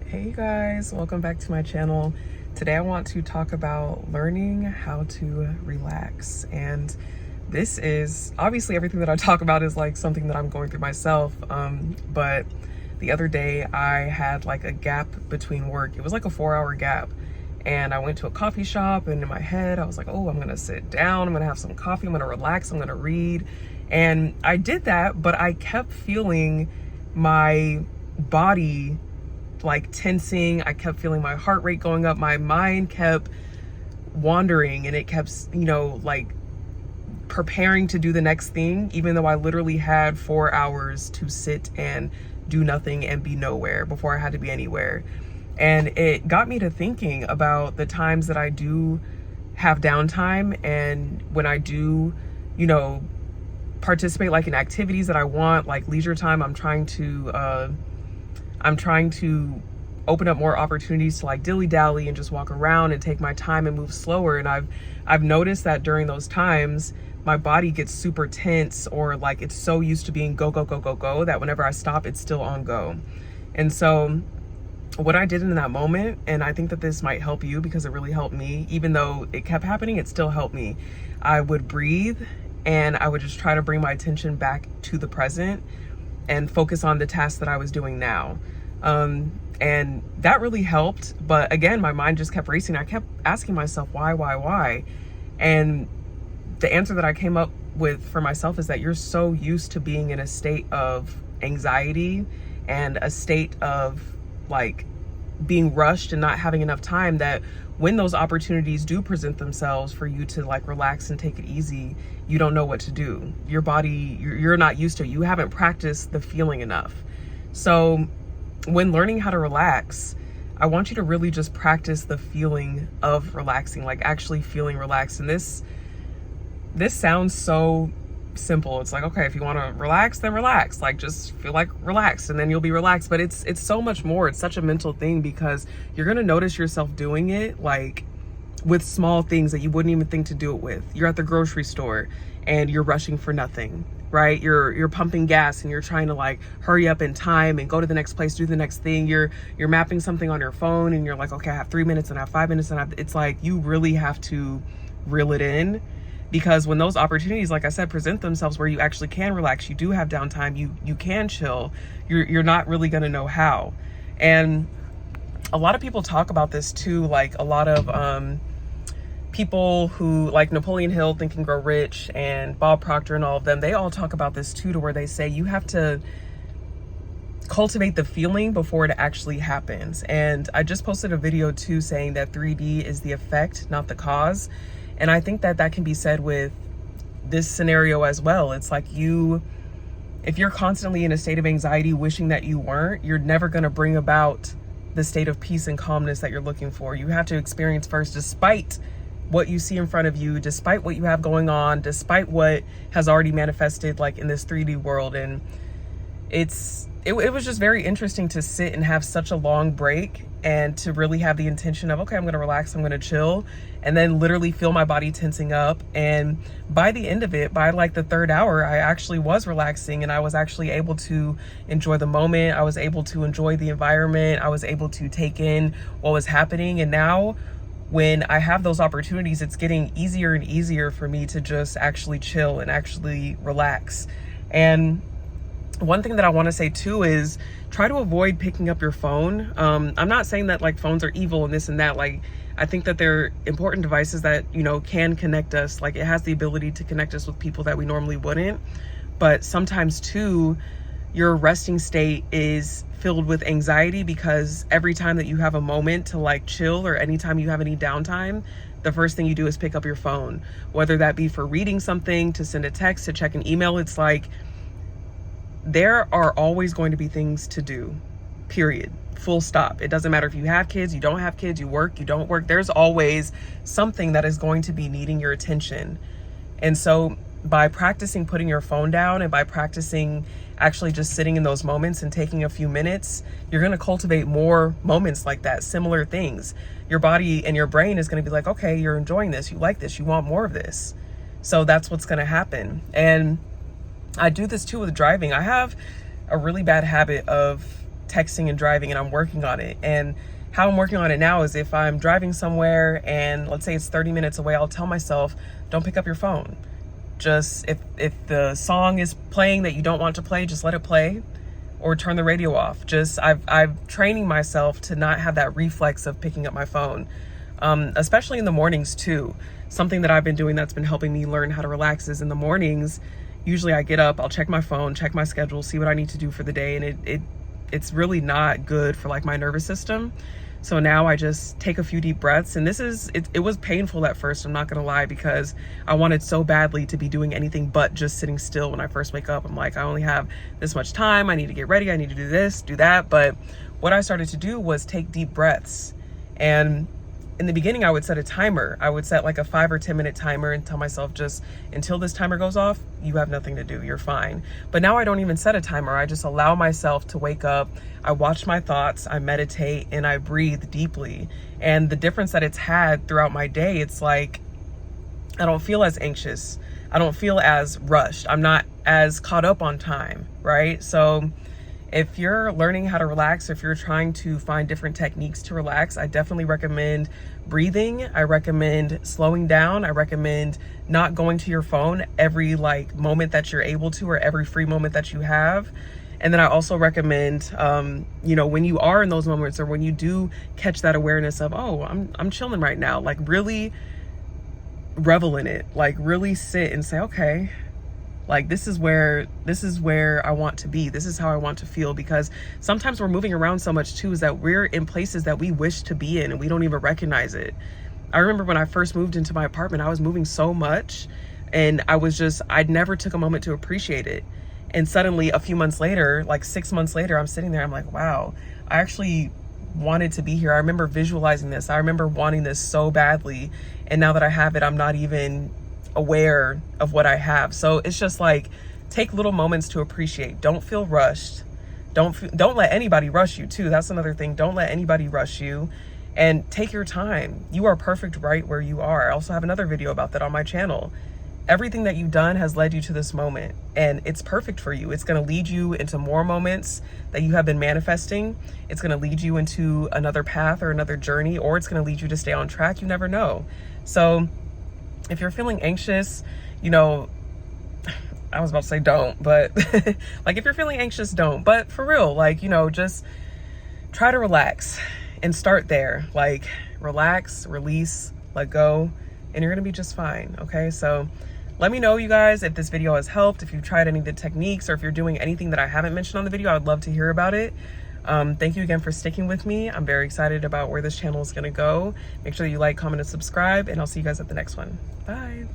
Hey you guys, welcome back to my channel. Today I want to talk about learning how to relax. And this is obviously everything that I talk about is like something that I'm going through myself. But the other day I had like a gap between work. It was like a 4-hour gap. And I went to a coffee shop, and in my head I was like, oh, I'm gonna sit down, I'm gonna have some coffee, I'm gonna relax, I'm gonna read. And I did that, but I kept feeling my body like tensing. I kept feeling my heart rate going up. My mind kept wandering, and it kept, like preparing to do the next thing, even though I literally had 4 hours to sit and do nothing and be nowhere before I had to be anywhere. And it got me to thinking about the times that I do have downtime, and when I do, participate like in activities that I want, like leisure time. I'm trying to open up more opportunities to like dilly-dally and just walk around and take my time and move slower. And I've noticed that during those times, my body gets super tense, or like it's so used to being go, go, go, go, go, that whenever I stop, it's still on go. And so what I did in that moment, and I think that this might help you because it really helped me, even though it kept happening, it still helped me. I would breathe, and I would just try to bring my attention back to the present and focus on the task that I was doing now. And that really helped. But again, my mind just kept racing. I kept asking myself, why? And the answer that I came up with for myself is that you're so used to being in a state of anxiety and a state of like being rushed and not having enough time, that when those opportunities do present themselves for you to like relax and take it easy, you don't know what to do. Your body, you're not used to it. You haven't practiced the feeling enough. So when learning how to relax, I want you to really just practice the feeling of relaxing, like actually feeling relaxed. And this sounds so simple. It's like, okay, if you want to relax, then relax, like just feel like relaxed, and then you'll be relaxed. But it's so much more. It's such a mental thing, because you're going to notice yourself doing it like with small things that you wouldn't even think to do it with. You're at the grocery store and you're rushing for nothing, right? You're pumping gas and you're trying to like hurry up in time and go to the next place, do the next thing. You're mapping something on your phone and you're like, okay, I have 3 minutes and I have 5 minutes, and it's like you really have to reel it in. Because when those opportunities, like I said, present themselves where you actually can relax, you do have downtime, you can chill, you're not really gonna know how. And a lot of people talk about this too, like a lot of people who like Napoleon Hill, Think and Grow Rich, and Bob Proctor and all of them, they all talk about this too, to where they say you have to cultivate the feeling before it actually happens. And I just posted a video too saying that 3D is the effect, not the cause. And I think that that can be said with this scenario as well. It's like if you're constantly in a state of anxiety, wishing that you weren't, you're never going to bring about the state of peace and calmness that you're looking for. You have to experience first, despite what you see in front of you, despite what you have going on, despite what has already manifested like in this 3D world. And it was just very interesting to sit and have such a long break, and to really have the intention of, okay, I'm going to relax, I'm going to chill, and then literally feel my body tensing up. And by the end of it, by like the 3rd hour, I actually was relaxing, and I was actually able to enjoy the moment. I was able to enjoy the environment. I was able to take in what was happening. And now when I have those opportunities, it's getting easier and easier for me to just actually chill and actually relax. And one thing that I want to say too is try to avoid picking up your phone. I'm not saying that like phones are evil and this and that. Like, I think that they're important devices that, can connect us. Like, it has the ability to connect us with people that we normally wouldn't. But sometimes too, your resting state is filled with anxiety, because every time that you have a moment to like chill, or anytime you have any downtime, the first thing you do is pick up your phone, whether that be for reading something, to send a text, to check an email. It's like, there are always going to be things to do, period, full stop. It doesn't matter if you have kids, you don't have kids, you work, you don't work. There's always something that is going to be needing your attention. And so by practicing putting your phone down, and by practicing actually just sitting in those moments and taking a few minutes, you're going to cultivate more moments like that, similar things. Your body and your brain is going to be like, okay, you're enjoying this, you like this, you want more of this. So that's what's going to happen. And I do this too with driving. I have a really bad habit of texting and driving, and I'm working on it. And how I'm working on it now is if I'm driving somewhere and let's say it's 30 minutes away, I'll tell myself, don't pick up your phone. Just if the song is playing that you don't want to play, just let it play or turn the radio off. Just I've training myself to not have that reflex of picking up my phone, especially in the mornings too. Something that I've been doing that's been helping me learn how to relax is in the mornings, usually I get up, I'll check my phone, check my schedule, see what I need to do for the day. And it's really not good for like my nervous system. So now I just take a few deep breaths, and it was painful at first, I'm not gonna lie, because I wanted so badly to be doing anything but just sitting still when I first wake up. I'm like, I only have this much time, I need to get ready, I need to do this, do that. But what I started to do was take deep breaths. And in the beginning, I would set a timer. I would set like a 5 or 10 minute timer and tell myself, just until this timer goes off, you have nothing to do, you're fine. But now I don't even set a timer. I just allow myself to wake up. I watch my thoughts, I meditate, and I breathe deeply. And the difference that it's had throughout my day, it's like, I don't feel as anxious. I don't feel as rushed. I'm not as caught up on time, right? So if you're learning how to relax, if you're trying to find different techniques to relax, I definitely recommend breathing. I recommend slowing down. I recommend not going to your phone every like moment that you're able to, or every free moment that you have. And then I also recommend, when you are in those moments, or when you do catch that awareness of, oh, I'm chilling right now, like really revel in it, like really sit and say, okay, like this is where I want to be. This is how I want to feel. Because sometimes we're moving around so much too, is that we're in places that we wish to be in and we don't even recognize it. I remember when I first moved into my apartment, I was moving so much, and I'd never took a moment to appreciate it. And suddenly a few months later, like 6 months later, I'm sitting there, I'm like, wow, I actually wanted to be here. I remember visualizing this. I remember wanting this so badly. And now that I have it, I'm not even aware of what I have. So it's just like, take little moments to appreciate. Don't feel rushed. Don't let anybody rush you too. That's another thing. Don't let anybody rush you, and take your time. You are perfect right where you are. I also have another video about that on my channel. Everything that you've done has led you to this moment, and it's perfect for you. It's going to lead you into more moments that you have been manifesting. It's going to lead you into another path or another journey, or it's going to lead you to stay on track. You never know. So if you're feeling anxious, I was about to say don't, but like if you're feeling anxious, don't. But for real, like, just try to relax and start there. Like relax, release, let go, and you're going to be just fine. Okay. So let me know, you guys, if this video has helped, if you've tried any of the techniques, or if you're doing anything that I haven't mentioned on the video. I would love to hear about it. Thank you again for sticking with me. I'm very excited about where this channel is going to go. Make sure that you like, comment, and subscribe, and I'll see you guys at the next one. Bye.